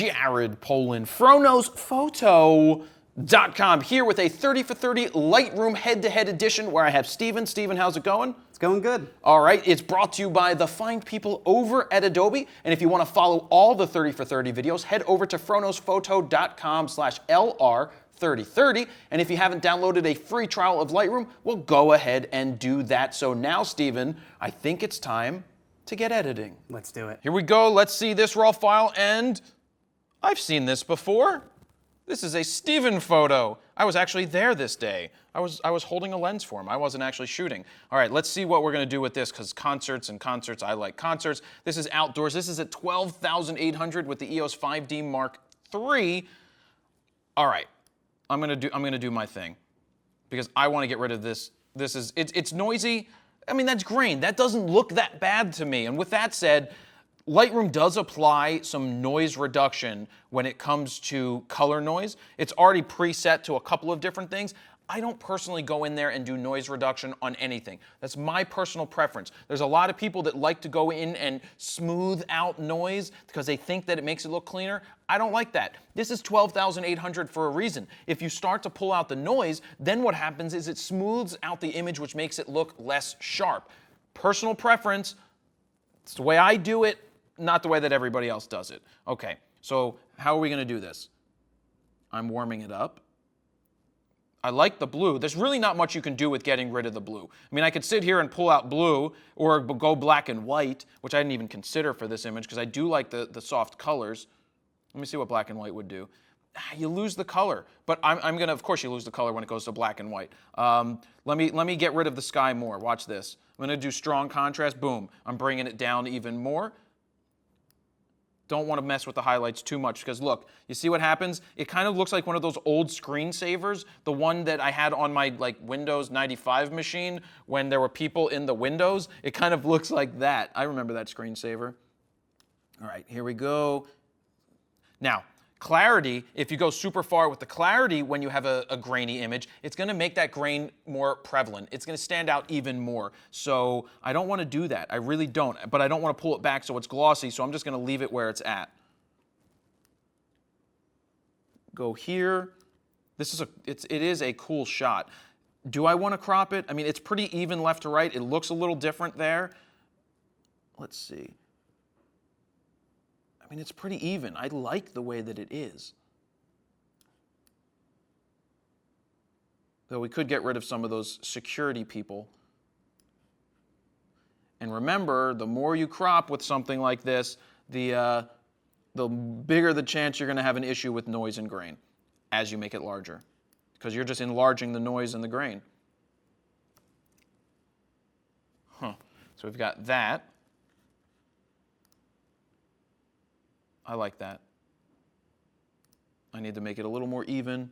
Jared Polin, FronosPhoto.com, here with a 30 for 30 Lightroom head-to-head edition where I have Steven. Steven, how's it going? It's going good. All right, it's brought to you by the fine people over at Adobe. And if you want to follow all the 30 for 30 videos, head over to FronosPhoto.com/LR3030. And if you haven't downloaded a free trial of Lightroom, well, go ahead and do that. So now, Steven, I think it's time to get editing. Let's do it. Here we go. Let's see this raw file, and I've seen this before. This is a Steven photo. I was actually there this day. I was holding a lens for him. I wasn't actually shooting. All right, let's see what we're going to do with this, because concerts, I like concerts. This is outdoors. This is at 12,800 with the EOS 5D Mark III. All right, I'm going to do my thing because I want to get rid of this. It's noisy. I mean, that's grain. That doesn't look that bad to me. And with that said, Lightroom does apply some noise reduction when it comes to color noise. It's already preset to a couple of different things. I don't personally go in there and do noise reduction on anything. That's my personal preference. There's a lot of people that like to go in and smooth out noise because they think that it makes it look cleaner. I don't like that. This is 12,800 for a reason. If you start to pull out the noise, then what happens is it smooths out the image, which makes it look less sharp. Personal preference, it's the way I do it, not the way that everybody else does it. Okay, so how are we going to do this? I'm warming it up. I like the blue. There's really not much you can do with getting rid of the blue. I mean, I could sit here and pull out blue or go black and white, which I didn't even consider for this image because I do like the soft colors. Let me see what black and white would do. You lose the color, but I'm gonna, of course you lose the color when it goes to black and white. Let me get rid of the sky more. Watch this. I'm gonna do strong contrast, boom. I'm bringing it down even more. Don't want to mess with the highlights too much because look, you see what happens? It kind of looks like one of those old screensavers, the one that I had on my Windows 95 machine when there were people in the windows. It kind of looks like that. I remember that screensaver. All right, here we go. Now, clarity, if you go super far with the clarity when you have a grainy image, it's going to make that grain more prevalent. It's going to stand out even more. So I don't want to do that. I really don't. But I don't want to pull it back so it's glossy, so I'm just going to leave it where it's at. Go here. It is a cool shot. Do I want to crop it? I mean, it's pretty even left to right. It looks a little different there. Let's see. I mean, it's pretty even. I like the way that it is. Though we could get rid of some of those security people. And remember, the more you crop with something like this, the bigger the chance you're going to have an issue with noise and grain as you make it larger. Because you're just enlarging the noise and the grain. So we've got that. I like that. I need to make it a little more even.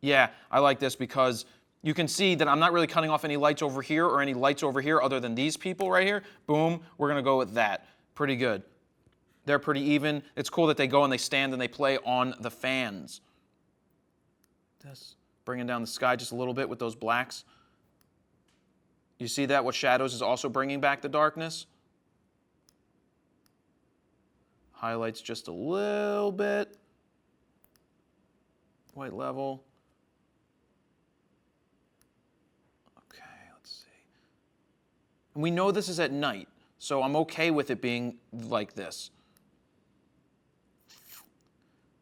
Yeah, I like this because you can see that I'm not really cutting off any lights over here or any lights over here other than these people right here. Boom, we're going to go with that. Pretty good. They're pretty even. It's cool that they go and they stand and they play on the fans. Just bringing down the sky just a little bit with those blacks. You see that? What shadows is also bringing back the darkness. Highlights just a little bit. White level. Okay, let's see. And we know this is at night, so I'm okay with it being like this.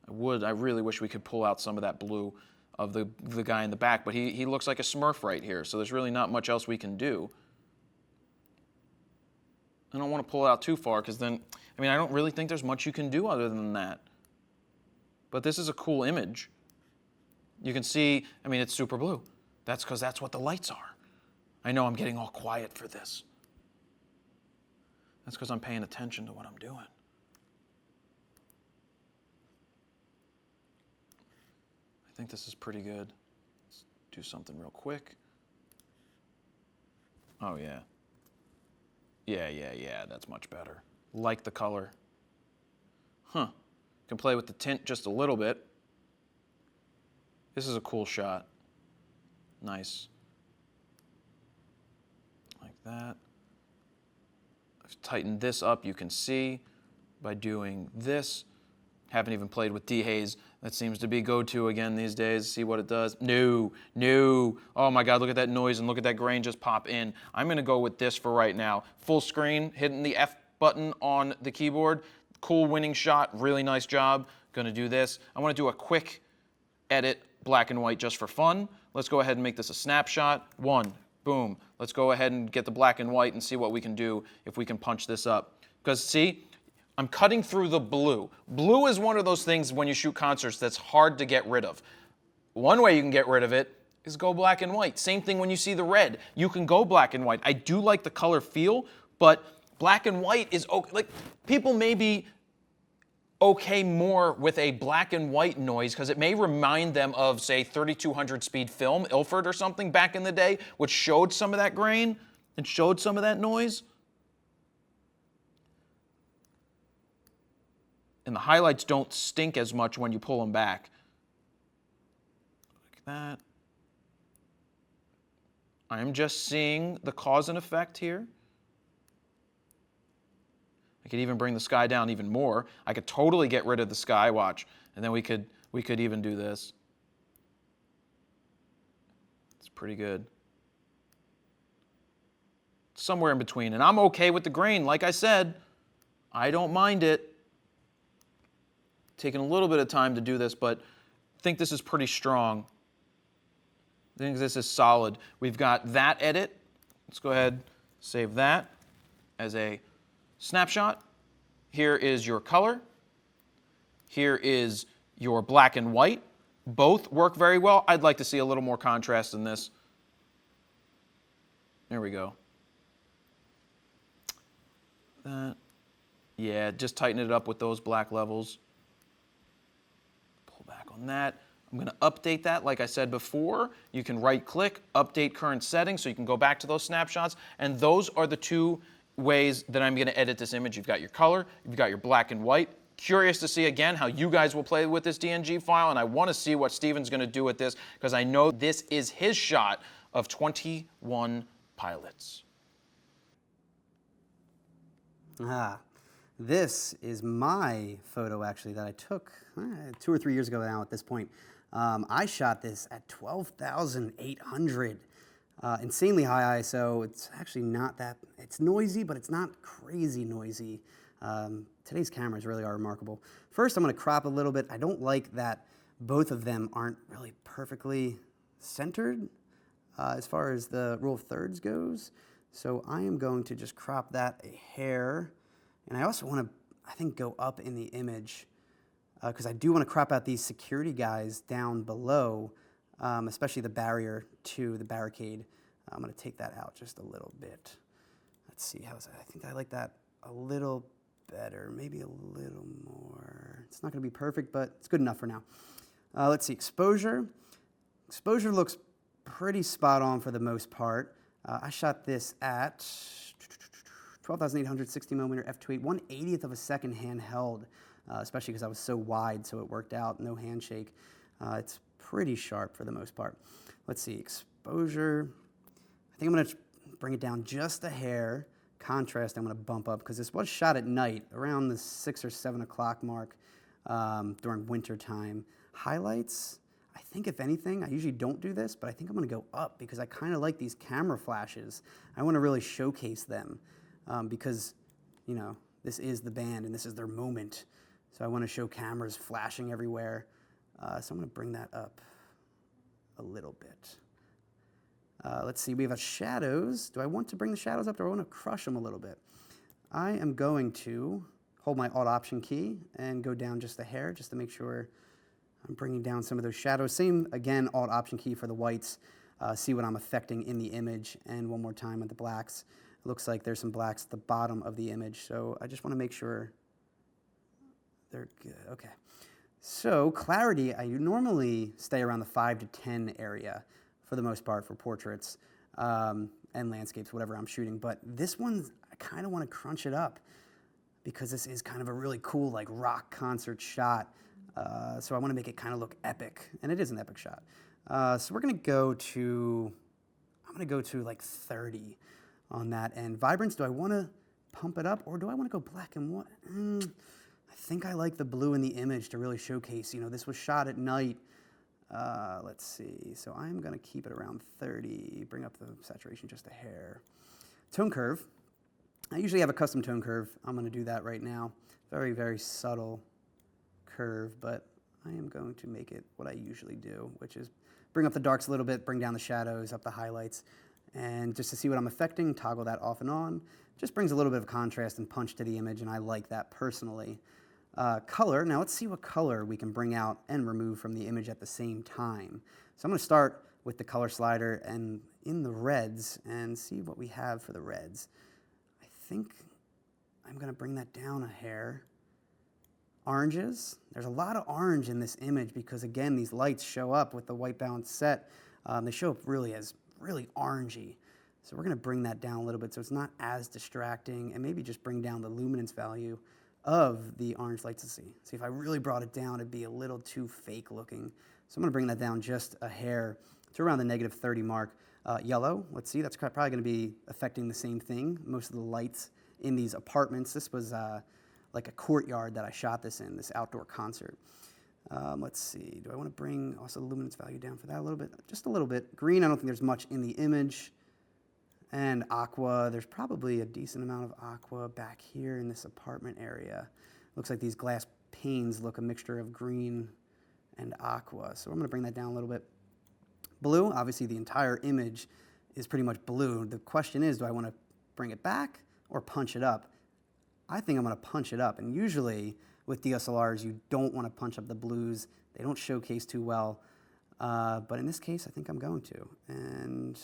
I really wish we could pull out some of that blue of the guy in the back, but he looks like a Smurf right here, so there's really not much else we can do. I don't want to pull it out too far because then, I mean, I don't really think there's much you can do other than that. But this is a cool image. You can see, I mean, it's super blue. That's because that's what the lights are. I know I'm getting all quiet for this. That's because I'm paying attention to what I'm doing. I think this is pretty good. Let's do something real quick. Oh, yeah. Yeah, that's much better. Like the color. Can play with the tint just a little bit. This is a cool shot. Nice. Like that. I've tightened this up, you can see. by doing this. Haven't even played with dehaze. That seems to be go-to again these days. See what it does. No. Oh my God, look at that noise and look at that grain just pop in. I'm gonna go with this for right now. Full screen, hitting the F button on the keyboard. Cool winning shot, really nice job. Gonna do this. I wanna do a quick edit, black and white just for fun. Let's go ahead and make this a snapshot. One, boom. Let's go ahead and get the black and white and see what we can do if we can punch this up. Because see, I'm cutting through the blue. Blue is one of those things when you shoot concerts that's hard to get rid of. One way you can get rid of it is go black and white. Same thing when you see the red. You can go black and white. I do like the color feel, but black and white is okay. Like, people may be okay more with a black and white noise because it may remind them of, say, 3200 speed film, Ilford or something back in the day, which showed some of that grain and showed some of that noise. And the highlights don't stink as much when you pull them back. Like that. I am just seeing the cause and effect here. I could even bring the sky down even more. I could totally get rid of the sky, watch. And then we could even do this. It's pretty good. Somewhere in between. And I'm okay with the grain. Like I said, I don't mind it. Taking a little bit of time to do this, but I think this is pretty strong. I think this is solid. We've got that edit. Let's go ahead, save that as a snapshot. Here is your color. Here is your black and white. Both work very well. I'd like to see a little more contrast in this. There we go. That. Yeah, just tighten it up with those black levels. Back on that. I'm going to update that like I said before. You can right click, update current settings so you can go back to those snapshots. And those are the two ways that I'm going to edit this image. You've got your color, you've got your black and white. Curious to see again how you guys will play with this DNG file, and I want to see what Steven's going to do with this because I know this is his shot of 21 pilots. This is my photo, actually, that I took 2 or 3 years ago now at this point. I shot this at 12,800. Insanely high ISO. It's actually not that, it's noisy, but it's not crazy noisy. Today's cameras really are remarkable. First, I'm going to crop a little bit. I don't like that both of them aren't really perfectly centered as far as the rule of thirds goes. So I am going to just crop that a hair. And I also want to, I think, go up in the image because I do want to crop out these security guys down below, especially the barrier to the barricade. I'm going to take that out just a little bit. Let's see, how's that? I think I like that a little better, maybe a little more. It's not going to be perfect, but it's good enough for now. Let's see, exposure. Exposure looks pretty spot on for the most part. I shot this at 12,800 60mm f2.8, 1/80th of a second handheld, especially because I was so wide, so it worked out, no handshake. It's pretty sharp for the most part. Let's see, exposure. I think I'm going to bring it down just a hair. Contrast I'm going to bump up because this was shot at night, around the 6 or 7 o'clock mark during winter time. Highlights, I think if anything, I usually don't do this, but I think I'm going to go up because I kind of like these camera flashes. I want to really showcase them. Because, you know, this is the band and this is their moment. So I want to show cameras flashing everywhere. So I'm going to bring that up a little bit. Let's see, we have shadows. Do I want to bring the shadows up or do I want to crush them a little bit? I am going to hold my Alt-Option key and go down just a hair just to make sure I'm bringing down some of those shadows. Same, again, Alt-Option key for the whites. See what I'm affecting in the image. And one more time with the blacks. It looks like there's some blacks at the bottom of the image, so I just want to make sure they're good. Okay. So clarity, I normally stay around the 5 to 10 area for the most part for portraits and landscapes, whatever I'm shooting. But this one, I kind of want to crunch it up because this is kind of a really cool like rock concert shot. So I want to make it kind of look epic, and it is an epic shot. So we're going to go to, I'm going to go to like 30. On that. And vibrance, do I want to pump it up, or do I want to go black and white? I think I like the blue in the image to really showcase, this was shot at night. Let's see, so I'm gonna keep it around 30, bring up the saturation just a hair. Tone curve, I usually have a custom tone curve. I'm gonna do that right now. Very, very subtle curve, but I am going to make it what I usually do, which is bring up the darks a little bit, bring down the shadows, up the highlights, and just to see what I'm affecting, toggle that off and on. Just brings a little bit of contrast and punch to the image, and I like that personally. Color, now let's see what color we can bring out and remove from the image at the same time. So I'm going to start with the color slider and in the reds and see what we have for the reds. I think I'm going to bring that down a hair. Oranges, there's a lot of orange in this image because again, these lights show up with the white balance set. They show up really as really orangey. So we're going to bring that down a little bit so it's not as distracting and maybe just bring down the luminance value of the orange lights to see. See, if I really brought it down, it'd be a little too fake looking. So I'm gonna bring that down just a hair to around the -30 mark. Yellow, let's see, that's probably gonna be affecting the same thing. Most of the lights in these apartments, this was like a courtyard that I shot this in, this outdoor concert. Let's see, do I wanna bring also the luminance value down for that a little bit? Just a little bit. Green, I don't think there's much in the image. And aqua, there's probably a decent amount of aqua back here in this apartment area. Looks like these glass panes look a mixture of green and aqua. So I'm gonna bring that down a little bit. Blue, obviously the entire image is pretty much blue. The question is, do I wanna bring it back or punch it up? I think I'm gonna punch it up. And usually with DSLRs, you don't wanna punch up the blues. They don't showcase too well. But in this case, I think I'm going to. And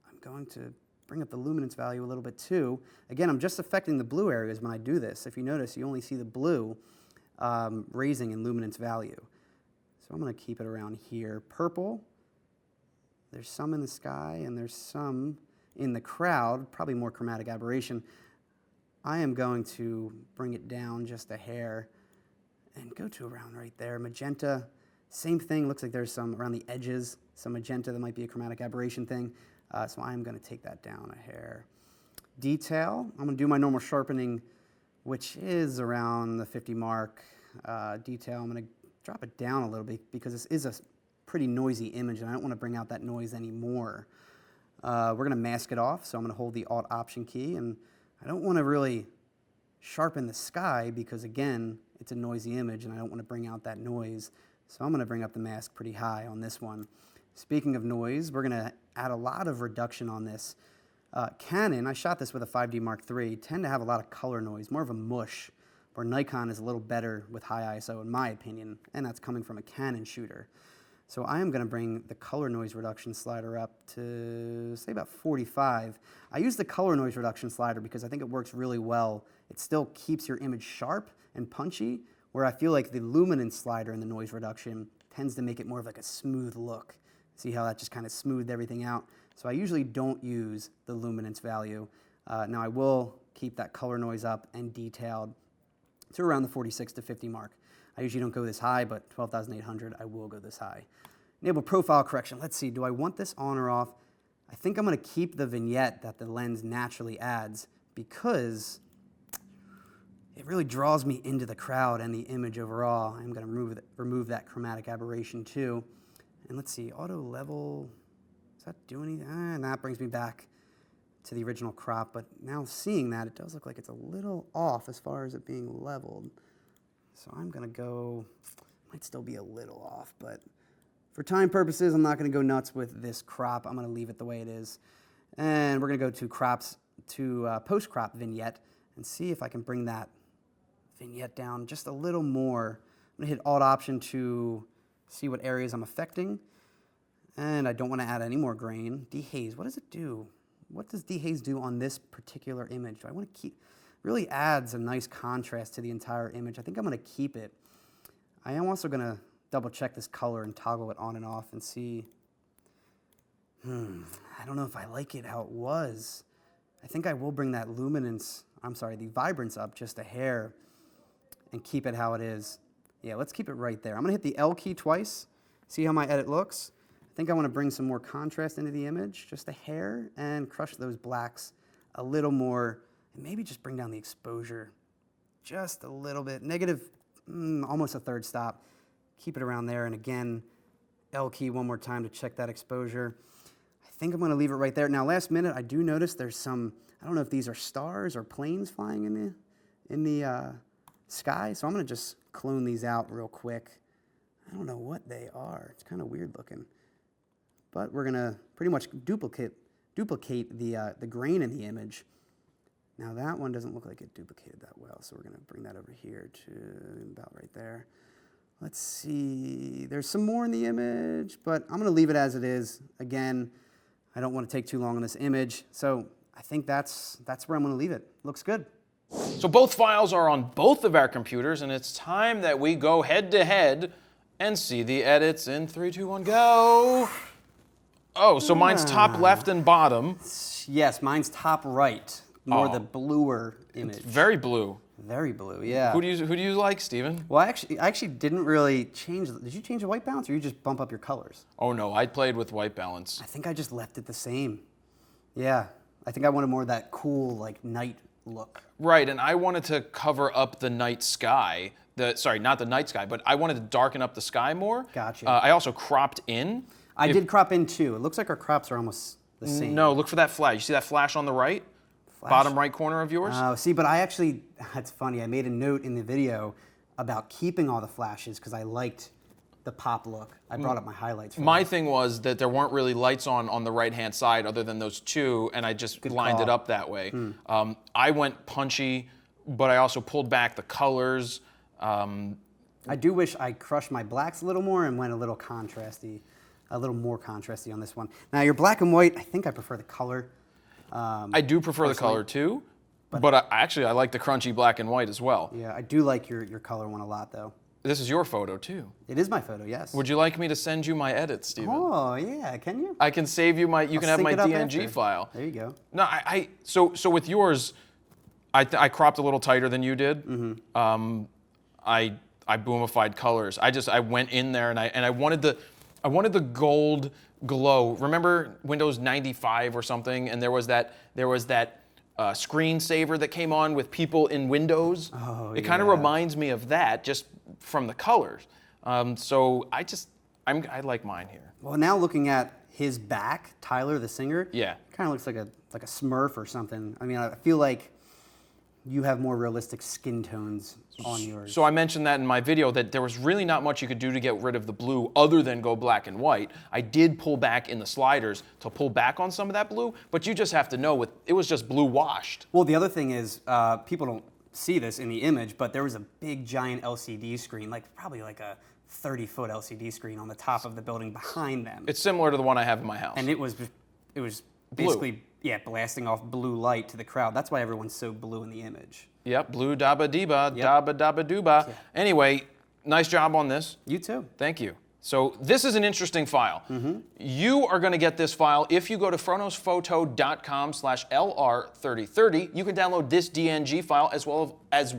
I'm going to bring up the luminance value a little bit too. Again, I'm just affecting the blue areas when I do this. If you notice, you only see the blue raising in luminance value. So I'm gonna keep it around here. Purple, there's some in the sky and there's some in the crowd, probably more chromatic aberration. I am going to bring it down just a hair and go to around right there. Magenta, same thing, looks like there's some around the edges, some magenta that might be a chromatic aberration thing. So I'm going to take that down a hair. Detail, I'm going to do my normal sharpening, which is around the 50 mark. Detail, I'm going to drop it down a little bit because this is a pretty noisy image and I don't want to bring out that noise anymore. We're going to mask it off, so I'm going to hold the Alt Option key, and I don't want to really sharpen the sky because again, it's a noisy image and I don't want to bring out that noise. So I'm going to bring up the mask pretty high on this one. Speaking of noise, we're going to add a lot of reduction on this. Canon, I shot this with a 5D Mark III, tend to have a lot of color noise, more of a mush, where Nikon is a little better with high ISO in my opinion, and that's coming from a Canon shooter. So I am going to bring the color noise reduction slider up to, say, about 45. I use the color noise reduction slider because I think it works really well. It still keeps your image sharp and punchy, where I feel like the luminance slider in the noise reduction tends to make it more of like a smooth look. See how that just kind of smoothed everything out? So I usually don't use the luminance value. Now I will keep that color noise up and detailed to around the 46 to 50 mark. I usually don't go this high, but 12,800, I will go this high. Enable profile correction. Let's see, do I want this on or off? I think I'm gonna keep the vignette that the lens naturally adds because it really draws me into the crowd and the image overall. I'm gonna remove that chromatic aberration too. And let's see, auto level, does that do anything? And that brings me back to the original crop, but now seeing that, it does look like it's a little off as far as it being leveled. So I'm gonna go, might still be a little off, but for time purposes, I'm not gonna go nuts with this crop. I'm gonna leave it the way it is. And we're gonna go to crops, to post-crop vignette and see if I can bring that vignette down just a little more. I'm gonna hit Alt Option to see what areas I'm affecting. And I don't wanna add any more grain. Dehaze, what does it do? What does dehaze do on this particular image? Do I wanna keep, really adds a nice contrast to the entire image. I think I'm gonna keep it. I am also gonna double check this color and toggle it on and off and see, I don't know if I like it how it was. I think I will bring that luminance, the vibrance up just a hair and keep it how it is. Yeah, let's keep it right there. I'm gonna hit the L key twice, see how my edit looks. I think I wanna bring some more contrast into the image, just a hair, and crush those blacks a little more and maybe just bring down the exposure just a little bit. Negative, almost a third stop. Keep it around there, and again, L key one more time to check that exposure. I think I'm gonna leave it right there. Now, last minute, I do notice there's some, I don't know if these are stars or planes flying in the sky, so I'm gonna just clone these out real quick. I don't know what they are. It's kind of weird looking. But we're gonna pretty much duplicate the grain in the image. Now that one doesn't look like it duplicated that well, so we're gonna bring that over here to about right there. Let's see, there's some more in the image, but I'm gonna leave it as it is. Again, I don't wanna take too long on this image, so I think that's where I'm gonna leave it. Looks good. So both files are on both of our computers, and it's time that we go head to head and see the edits in 3, 2, 1, go. Oh, so mine's top left and bottom. Yes, mine's top right. More the bluer image. Very blue. Very blue, yeah. Who do you like, Steven? Well, I actually didn't really change. Did you change the white balance, or you just bump up your colors? Oh no, I played with white balance. I think I just left it the same. Yeah, I think I wanted more of that cool, like, night look. Right, and I wanted to cover up the night sky. Sorry, not the night sky, but I wanted to darken up the sky more. Gotcha. I also cropped in. I did crop in too. It looks like our crops are almost the same. No, look for that flash. You see that flash on the right? Flash? Bottom right corner of yours? See, but I actually, that's funny. I made a note in the video about keeping all the flashes because I liked the pop look. I brought up my highlights. My thing was that there weren't really lights on the right-hand side other than those two, and I just lined it up that way. I went punchy, but I also pulled back the colors. I do wish I crushed my blacks a little more and went a little contrasty, a little more contrasty on this one. Now your black and white, I think I prefer the color. I do prefer the color too, but I like the crunchy black and white as well. Yeah, I do like your color one a lot though. This is your photo too. It is my photo, yes. Would you like me to send you my edits, Steven? Oh yeah, can you? I can save you you can have my DNG after. file. There you go. No, so with yours, I cropped a little tighter than you did. I boomified colors. I went in there and I wanted the gold glow. Remember Windows 95 or something, and there was that screensaver that came on with people in Windows. Oh, it kind of reminds me of that, just from the colors. So I like mine here. Well, now looking at his back, Tyler the singer, Yeah. kind of looks like a Smurf or something. I mean, I feel like you have more realistic skin tones on yours. So I mentioned that in my video that there was really not much you could do to get rid of the blue other than go black and white. I did pull back in the sliders to pull back on some of that blue, but you just have to know it was just blue washed. Well, the other thing is, people don't see this in the image, but there was a big giant LCD screen, probably like a 30-foot LCD screen on the top of the building behind them. It's similar to the one I have in my house. And it was basically, blasting off blue light to the crowd. That's why everyone's so blue in the image. Yep, blue dabba deeba, dabba dabba dooba. Yeah. Anyway, nice job on this. You too. Thank you. So this is an interesting file. You are going to get this file if you go to froknosphoto.com/LR3030. You can download this DNG file as well as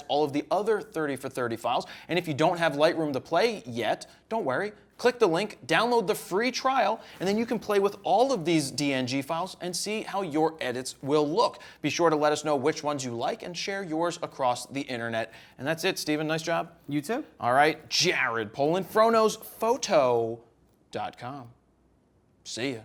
all of the other 30 for 30 files. And if you don't have Lightroom to play yet, don't worry. Click the link, download the free trial, and then you can play with all of these DNG files and see how your edits will look. Be sure to let us know which ones you like and share yours across the internet. And that's it, Steven. Nice job. You too. All right, Jared Polin, froknosphoto.com. See ya.